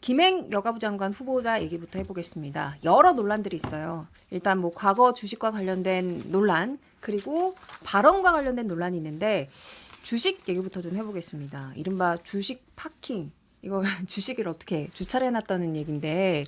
김행 여가부 장관 후보자 얘기부터 해보겠습니다. 여러 논란들이 있어요. 일단 뭐 과거 주식과 관련된 논란, 그리고 발언과 관련된 논란이 있는데 주식 얘기부터 좀 해보겠습니다. 이른바 주식 파킹. 이거 주식을 어떻게 주차를 해놨다는 얘기인데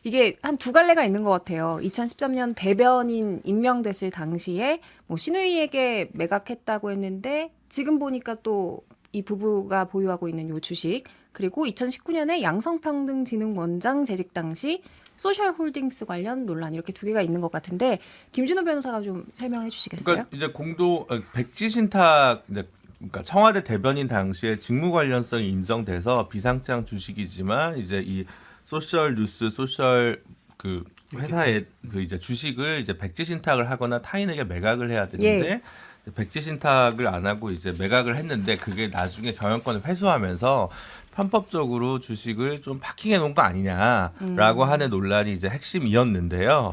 이게 한 두 갈래가 있는 것 같아요. 2013년 대변인 임명됐을 당시에 뭐 신우이에게 매각했다고 했는데 지금 보니까 또 이 부부가 보유하고 있는 요 주식, 그리고 2019년에 양성평등진흥원장 재직 당시 소셜홀딩스 관련 논란, 이렇게 두 개가 있는 것 같은데 김준호 변호사가 좀 설명해 주시겠어요? 그러니까 이제 백지 신탁, 그러니까 청와대 대변인 당시에 직무 관련성이 인정돼서 비상장 주식이지만 이제 이 소셜 뉴스 소셜 그 회사의 그 이제 주식을 이제 백지 신탁을 하거나 타인에게 매각을 해야 되는데 백지 신탁을 안 하고 이제 매각을 했는데 그게 나중에 경영권을 회수하면서 편법적으로 주식을 좀 파킹해 놓은 거 아니냐라고 하는 논란이 이제 핵심이었는데요.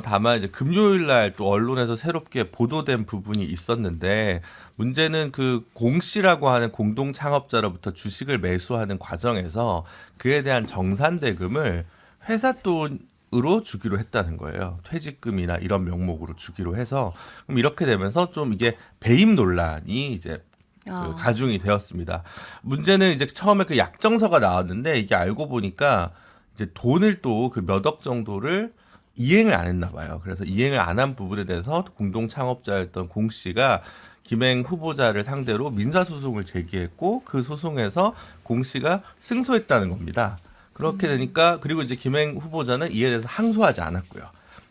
다만 이제 금요일 날 또 언론에서 새롭게 보도된 부분이 있었는데 문제는 그 공 씨라고 하는 공동 창업자로부터 주식을 매수하는 과정에서 그에 대한 정산 대금을 회사 돈으로 주기로 했다는 거예요. 퇴직금이나 이런 명목으로 주기로 해서 그럼 이렇게 되면서 좀 이게 배임 논란이 이제 그 가중이 되었습니다. 문제는 이제 처음에 그 약정서가 나왔는데 이게 알고 보니까 이제 돈을 또 그 몇 억 정도를 이행을 안 했나 봐요. 그래서 이행을 안 한 부분에 대해서 공동 창업자였던 공 씨가 김행 후보자를 상대로 민사소송을 제기했고 그 소송에서 공 씨가 승소했다는 겁니다. 그렇게 되니까 그리고 이제 김행 후보자는 이에 대해서 항소하지 않았고요.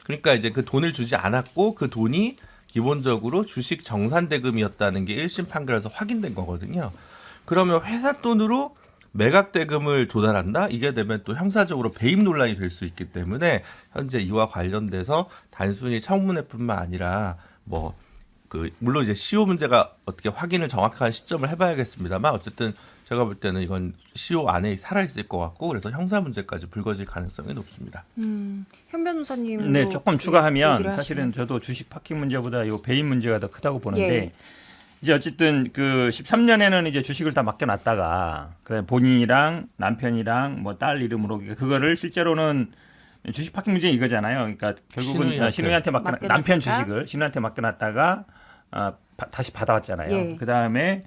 그러니까 이제 그 돈을 주지 않았고 그 돈이 기본적으로 주식 정산 대금이었다는 게 1심 판결에서 확인된 거거든요. 그러면 회사 돈으로 매각 대금을 조달한다? 이게 되면 또 형사적으로 배임 논란이 될 수 있기 때문에 현재 이와 관련돼서 단순히 청문회뿐만 아니라 뭐 물론 이제 시효 문제가 어떻게 확인을 정확한 시점을 해봐야겠습니다만 어쨌든 제가 볼 때는 이건 시효 안에 살아있을 것 같고 그래서 형사 문제까지 불거질 가능성이 높습니다. 현 변호사님. 네, 조금 추가하면 사실은 저도 주식 파킹 문제보다 이 배임 문제가 더 크다고 보는데 이제 어쨌든 그 13년에는 이제 주식을 다 맡겨놨다가 그래 본인이랑 남편이랑 뭐 딸 이름으로 그거를 실제로는 주식 파킹 문제 이거잖아요. 그러니까 결국은 신우이한테 남편 주식을 신우이한테 맡겨놨다가 다시 받아왔잖아요. 그 다음에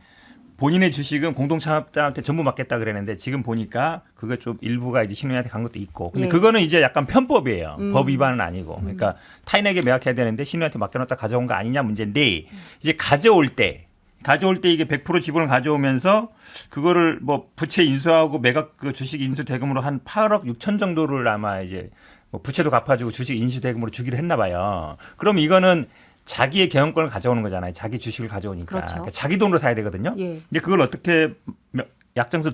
본인의 주식은 공동창업자한테 전부 맡겠다 그랬는데 지금 보니까 그거 좀 일부가 이제 신우이한테 간 것도 있고. 근데 그거는 이제 약간 편법이에요. 법 위반은 아니고. 그러니까 타인에게 매각해야 되는데 신우이한테 맡겨놨다 가져온 거 아니냐 문제인데 이제 가져올 때 이게 100% 지분을 가져오면서 그거를 뭐 부채 인수하고 매각 그 주식 인수 대금으로 한 8억 6천 정도를 아마 이제 뭐 부채도 갚아주고 주식 인수 대금으로 주기로 했나 봐요. 그럼 이거는 자기의 경영권을 가져오는 거잖아요. 자기 주식을 가져오니까. 그렇죠. 그러니까 자기 돈으로 사야 되거든요. 근데 그걸 어떻게 약정서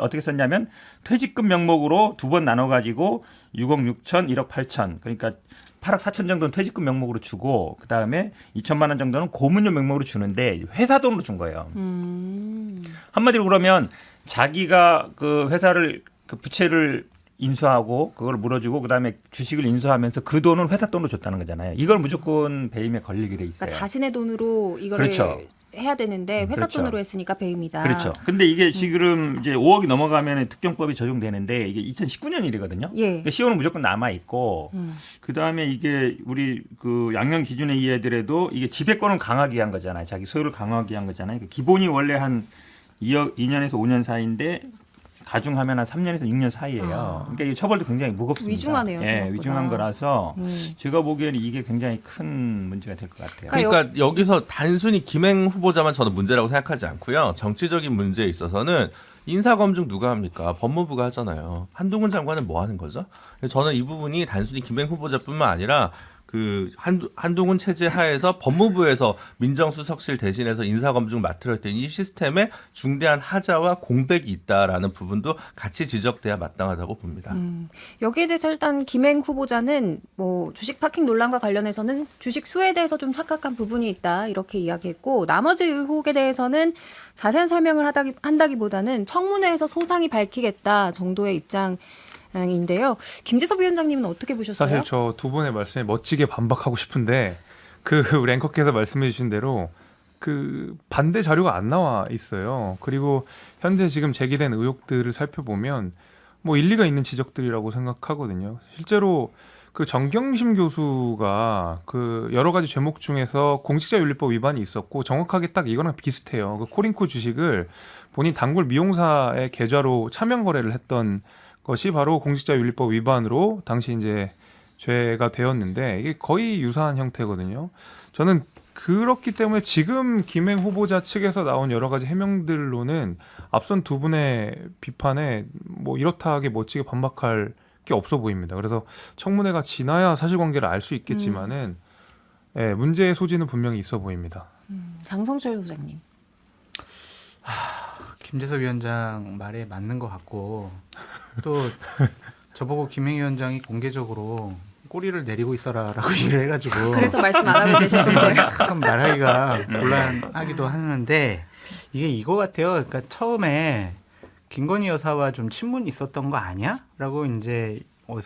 어떻게 썼냐면 퇴직금 명목으로 두 번 나눠가지고 6억 6천, 1억 8천. 그러니까 8억 4천 정도는 퇴직금 명목으로 주고 그다음에 2천만 원 정도는 고문료 명목으로 주는데 회사 돈으로 준 거예요. 한마디로 그러면 자기가 그 회사를 그 부채를 인수하고 그걸 물어주고 그다음에 주식을 인수하면서 그 돈은 회사 돈으로 줬다는 거잖아요. 이걸 무조건 배임에 걸리게 돼 있어요. 그러니까 자신의 돈으로 이거를 해야 되는데 회사 돈으로 했으니까 배임이다. 그렇죠. 근데 이게 지금 이제 5억이 넘어가면 특경법이 적용되는데 이게 2019년 일이거든요. 그러니까 시효는 무조건 남아 있고 그다음에 이게 우리 그 양형 기준에 의하더라도 이게 지배권을 강하게 한 거잖아요. 자기 소유를 강하게 한 거잖아요. 그러니까 기본이 원래 한 2년에서 5년 사이인데 가중하면 한 3년에서 6년 사이예요. 그러니까 이 처벌도 굉장히 무겁습니다. 위중하네요. 예, 위중한 거라서 제가 보기에는 이게 굉장히 큰 문제가 될 것 같아요. 그러니까 여기서 단순히 김행 후보자만 저는 문제라고 생각하지 않고요. 정치적인 문제에 있어서는 인사검증 누가 합니까? 법무부가 하잖아요. 한동훈 장관은 뭐 하는 거죠? 저는 이 부분이 단순히 김행 후보자뿐만 아니라 그 한동훈 체제 하에서 법무부에서 민정수석실 대신해서 인사검증 맡으려 했던 이 시스템에 중대한 하자와 공백이 있다라는 부분도 같이 지적돼야 마땅하다고 봅니다. 여기에 대해서 일단 김행 후보자는 뭐 주식 파킹 논란과 관련해서는 주식 수에 대해서 좀 착각한 부분이 있다 이렇게 이야기했고 나머지 의혹에 대해서는 자세한 설명을 한다기보다는 청문회에서 소상히 밝히겠다 정도의 입장. 인데요. 김재섭 위원장님은 어떻게 보셨어요? 사실 저 두 분의 말씀에 멋지게 반박하고 싶은데 우리 앵커께서 말씀해 주신 대로 그 반대 자료가 안 나와 있어요. 그리고 현재 지금 제기된 의혹들을 살펴보면 뭐 일리가 있는 지적들이라고 생각하거든요. 실제로 그 정경심 교수가 그 여러 가지 죄목 중에서 공직자윤리법 위반이 있었고 정확하게 딱 이거랑 비슷해요. 그 코링코 주식을 본인 단골 미용사의 계좌로 차명 거래를 했던 것이 바로 공직자윤리법 위반으로 당시 이제 죄가 되었는데 이게 거의 유사한 형태거든요. 저는 그렇기 때문에 지금 김행 후보자 측에서 나온 여러 가지 해명들로는 앞선 두 분의 비판에 뭐 이렇다하게 멋지게 반박할 게 없어 보입니다. 그래서 청문회가 지나야 사실관계를 알 수 있겠지만은 예, 문제의 소지는 분명히 있어 보입니다. 장성철 소장님. 김재석 위원장 말에 맞는 것 같고 또 저보고 김행 위원장이 공개적으로 꼬리를 내리고 있어라라고 얘기를 해가지고 그래서 말씀 안 하고 계셨던 거예요. 참 말하기가 곤란하기도 하는데 이게 이거 같아요. 그러니까 처음에 김건희 여사와 좀 친분이 있었던 거 아니야? 라고 이제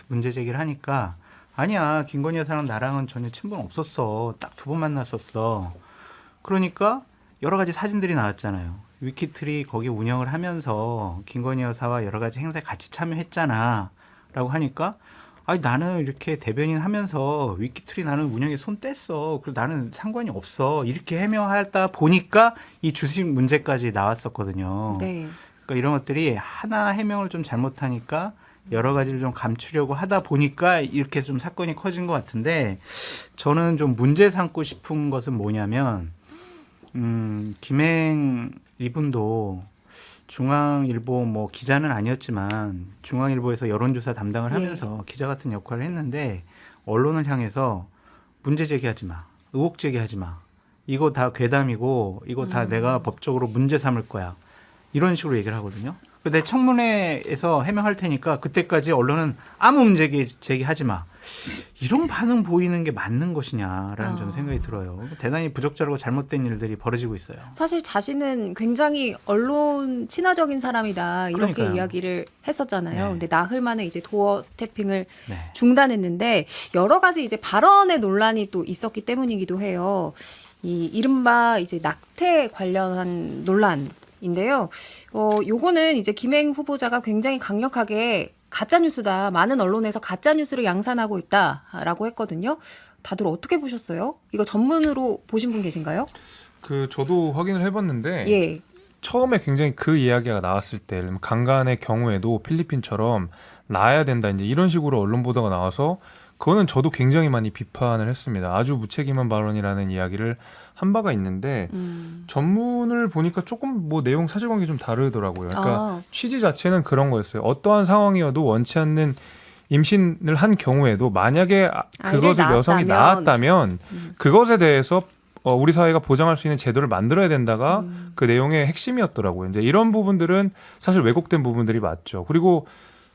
문제 제기를 하니까 아니야. 김건희 여사랑 나랑은 전혀 친분 없었어. 딱 두 번 만났었어. 그러니까 여러 가지 사진들이 나왔잖아요. 위키트리 거기 운영을 하면서 김건희 여사와 여러 가지 행사에 같이 참여했잖아. 라고 하니까 아니 나는 이렇게 대변인 하면서 위키트리 나는 운영에 손 뗐어. 그리고 나는 상관이 없어. 이렇게 해명하다 보니까 이 주식 문제까지 나왔었거든요. 네. 그러니까 이런 것들이 하나 해명을 좀 잘못하니까 여러 가지를 좀 감추려고 하다 보니까 이렇게 좀 사건이 커진 것 같은데 저는 좀 문제 삼고 싶은 것은 뭐냐면 김행 이분도 중앙일보 뭐 기자는 아니었지만 중앙일보에서 여론조사 담당을 하면서 기자 같은 역할을 했는데 언론을 향해서 문제 제기하지 마, 의혹 제기하지 마, 이거 다 괴담이고 이거 다 내가 법적으로 문제 삼을 거야. 이런 식으로 얘기를 하거든요. 근데 청문회에서 해명할 테니까 그때까지 언론은 아무 문제 제기하지 마. 이런 반응 보이는 게 맞는 것이냐라는 저는 생각이 들어요. 대단히 부적절하고 잘못된 일들이 벌어지고 있어요. 사실 자신은 굉장히 언론 친화적인 사람이다 이렇게 그러니까요. 이야기를 했었잖아요. 네. 근데 나흘 만에 이제 도어 스태핑을 네. 중단했는데 여러 가지 이제 발언의 논란이 또 있었기 때문이기도 해요. 이 이른바 이제 낙태 관련한 논란인데요. 요거는 이제 김행 후보자가 굉장히 강력하게 가짜 뉴스다. 많은 언론에서 가짜 뉴스를 양산하고 있다라고 했거든요. 다들 어떻게 보셨어요? 이거 전문으로 보신 분 계신가요? 그 저도 확인을 해봤는데 예. 처음에 굉장히 그 이야기가 나왔을 때 강간의 경우에도 필리핀처럼 나아야 된다 이제 이런 식으로 언론 보도가 나와서 그거는 저도 굉장히 많이 비판을 했습니다. 아주 무책임한 발언이라는 이야기를 한 바가 있는데 전문을 보니까 조금 뭐 내용 사실관계 좀 다르더라고요. 그러니까 취지 자체는 그런 거였어요. 어떠한 상황이어도 원치 않는 임신을 한 경우에도 만약에 그것을 여성이 낳았다면 그것에 대해서 우리 사회가 보장할 수 있는 제도를 만들어야 된다가 그 내용의 핵심이었더라고요. 이제 이런 부분들은 사실 왜곡된 부분들이 맞죠. 그리고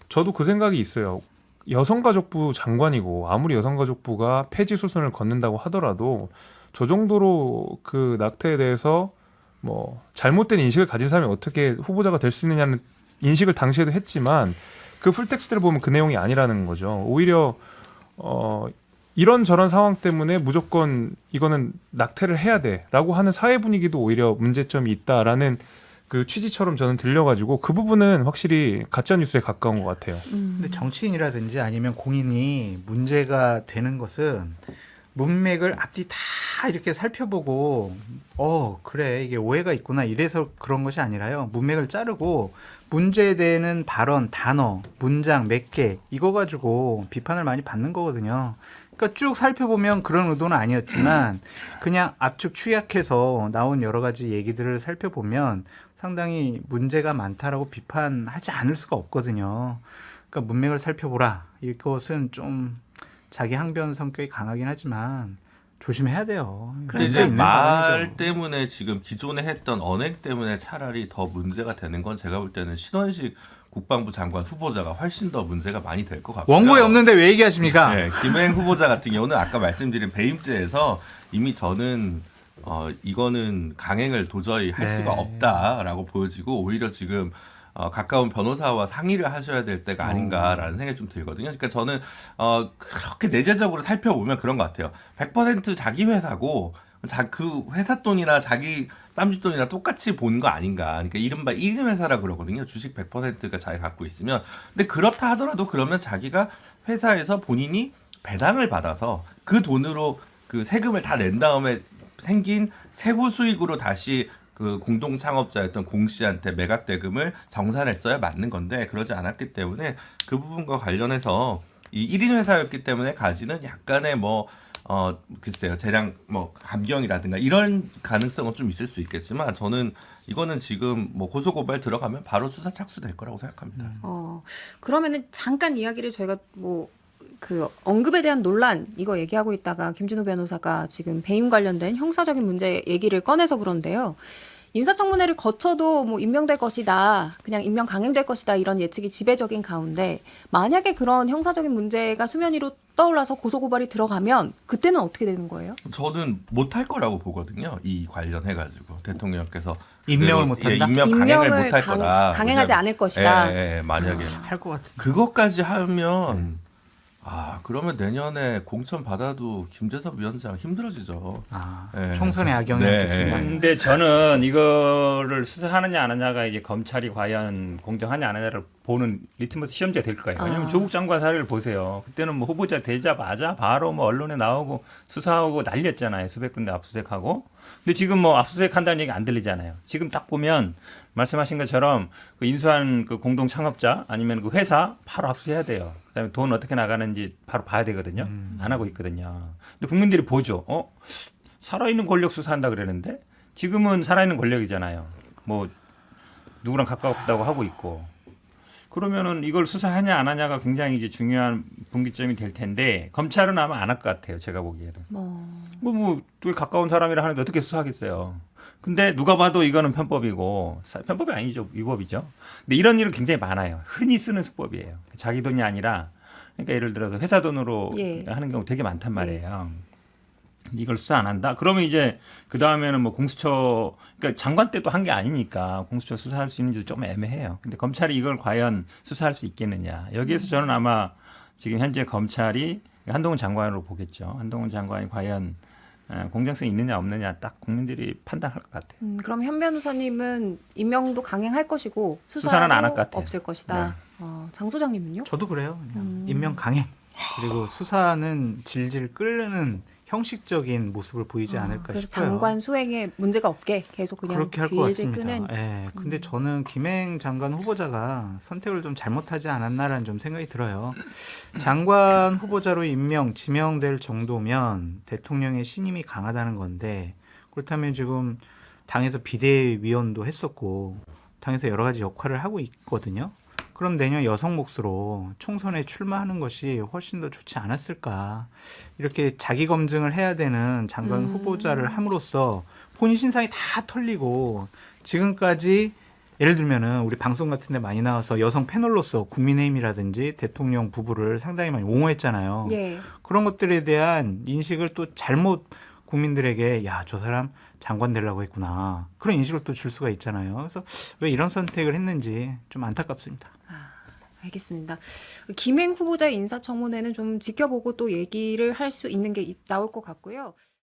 저도 그 생각이 있어요. 여성가족부 장관이고 아무리 여성가족부가 폐지 수순을 걷는다고 하더라도 저 정도로 그 낙태에 대해서 뭐 잘못된 인식을 가진 사람이 어떻게 후보자가 될 수 있느냐는 인식을 당시에도 했지만 그 풀텍스트를 보면 그 내용이 아니라는 거죠. 오히려 이런저런 상황 때문에 무조건 이거는 낙태를 해야 돼라고 하는 사회 분위기도 오히려 문제점이 있다라는 그 취지처럼 저는 들려가지고 그 부분은 확실히 가짜 뉴스에 가까운 것 같아요. 근데 정치인이라든지 아니면 공인이 문제가 되는 것은 문맥을 앞뒤 다 이렇게 살펴보고 그래 이게 오해가 있구나 이래서 그런 것이 아니라요. 문맥을 자르고 문제되는 발언, 단어, 문장 몇 개 이거 가지고 비판을 많이 받는 거거든요. 그러니까 쭉 살펴보면 그런 의도는 아니었지만 그냥 압축 추약해서 나온 여러 가지 얘기들을 살펴보면 상당히 문제가 많다라고 비판하지 않을 수가 없거든요. 그러니까 문맥을 살펴보라. 이것은 좀 자기 항변 성격이 강하긴 하지만 조심해야 돼요. 근데 이제 말 때문에 지금 기존에 했던 언행 때문에 차라리 더 문제가 되는 건 제가 볼 때는 신원식 국방부 장관 후보자가 훨씬 더 문제가 많이 될 것 같고요. 원고에 없는데 왜 얘기하십니까? 네, 김행 후보자 같은 경우는 아까 말씀드린 배임죄에서 이미 저는 이거는 강행을 도저히 할 수가 없다라고 보여지고 오히려 지금 가까운 변호사와 상의를 하셔야 될 때가 아닌가라는 생각이 좀 들거든요. 그러니까 저는 그렇게 내재적으로 살펴보면 그런 것 같아요. 100% 자기 회사고 그 회사 돈이나 자기 쌈짓돈이랑 똑같이 본 거 아닌가. 그러니까 이른바 1인 회사라 그러거든요. 주식 100%가 자기 갖고 있으면. 근데 그렇다 하더라도 그러면 자기가 회사에서 본인이 배당을 받아서 그 돈으로 그 세금을 다 낸 다음에 생긴 세후 수익으로 다시 그 공동 창업자였던 공 씨한테 매각 대금을 정산했어야 맞는 건데 그러지 않았기 때문에 그 부분과 관련해서 이 1인 회사였기 때문에 가지는 약간의 뭐 글쎄요 재량 뭐 감경이라든가 이런 가능성은 좀 있을 수 있겠지만 저는 이거는 지금 뭐 고소고발 들어가면 바로 수사 착수될 거라고 생각합니다. 그러면은 잠깐 이야기를 저희가 뭐 그 언급에 대한 논란 이거 얘기하고 있다가 김준호 변호사가 지금 배임 관련된 형사적인 문제 얘기를 꺼내서 그런데요. 인사청문회를 거쳐도 뭐 임명될 것이다, 그냥 임명 강행될 것이다 이런 예측이 지배적인 가운데 만약에 그런 형사적인 문제가 수면 위로 떠올라서 고소고발이 들어가면 그때는 어떻게 되는 거예요? 저는 못할 거라고 보거든요. 이 관련해가지고 대통령께서 임명을 그대로, 못한다? 임명 강행을 임명을 못할 거다. 강행하지 않을 것이다. 만약에 할 것 같은. 그것까지 하면 그러면 내년에 공천 받아도 김재섭 위원장 힘들어지죠. 네. 총선에 악영향 네. 끼친다. 근데 저는 이거를 수사하느냐 안 하느냐가 이제 검찰이 과연 공정하냐 안 하냐를 보는 리트머스 시험지가 될 거예요. 왜냐하면 조국 장관 사례를 보세요. 그때는 뭐 후보자 되자마자 바로 뭐 언론에 나오고 수사하고 난리였잖아요. 수백 군데 압수수색하고. 근데 지금 뭐 압수수색한다는 얘기 안 들리잖아요. 지금 딱 보면 말씀하신 것처럼 그 인수한 그 공동 창업자 아니면 그 회사 바로 압수해야 돼요. 그다음에 돈 어떻게 나가는지 바로 봐야 되거든요. 안 하고 있거든요. 근데 국민들이 보죠. 살아있는 권력 수사한다 그러는데 지금은 살아있는 권력이잖아요. 뭐 누구랑 가깝다고 하고 있고. 그러면은 이걸 수사하냐 안 하냐가 굉장히 이제 중요한 분기점이 될 텐데 검찰은 아마 안 할 것 같아요. 제가 보기에는. 되게 가까운 사람이라 하는데 어떻게 수사하겠어요. 근데 누가 봐도 이거는 편법이고 편법이 아니죠. 위법이죠. 근데 이런 일은 굉장히 많아요. 흔히 쓰는 수법이에요. 자기 돈이 아니라 그러니까 예를 들어서 회사 돈으로 하는 경우 되게 많단 말이에요. 이걸 수사 안 한다? 그러면 이제 그 다음에는 뭐 공수처, 그러니까 장관 때도 한 게 아니니까 공수처 수사할 수 있는지도 좀 애매해요. 근데 검찰이 이걸 과연 수사할 수 있겠느냐. 여기에서 저는 아마 지금 현재 검찰이 한동훈 장관으로 보겠죠. 한동훈 장관이 과연 공정성이 있느냐 없느냐 딱 국민들이 판단할 것 같아요. 그럼 현 변호사님은 임명도 강행할 것이고 수사는 안 할 수사도 것 같아요. 없을 것이다. 장 소장님은요? 저도 그래요. 그냥 임명 강행. 그리고 수사는 질질 끓는 형식적인 모습을 보이지 않을까 그래서 싶어요. 장관 수행에 문제가 없게 계속 그냥 그렇게 할 것 질질 같습니다. 끄는. 예. 근데 저는 김행 장관 후보자가 선택을 좀 잘못하지 않았나라는 좀 생각이 들어요. 장관 후보자로 지명될 정도면 대통령의 신임이 강하다는 건데 그렇다면 지금 당에서 비대위원도 했었고 당에서 여러 가지 역할을 하고 있거든요. 그럼 내년 여성 몫으로 총선에 출마하는 것이 훨씬 더 좋지 않았을까. 이렇게 자기 검증을 해야 되는 장관 후보자를 함으로써 본인 신상이 다 털리고 지금까지 예를 들면은 우리 방송 같은 데 많이 나와서 여성 패널로서 국민의힘이라든지 대통령 부부를 상당히 많이 옹호했잖아요. 예. 그런 것들에 대한 인식을 또 잘못 국민들에게 야, 저 사람 장관 되려고 했구나. 그런 인식을 또 줄 수가 있잖아요. 그래서 왜 이런 선택을 했는지 좀 안타깝습니다. 알겠습니다. 김행 후보자 인사청문회는 좀 지켜보고 또 얘기를 할 수 있는 게 나올 것 같고요.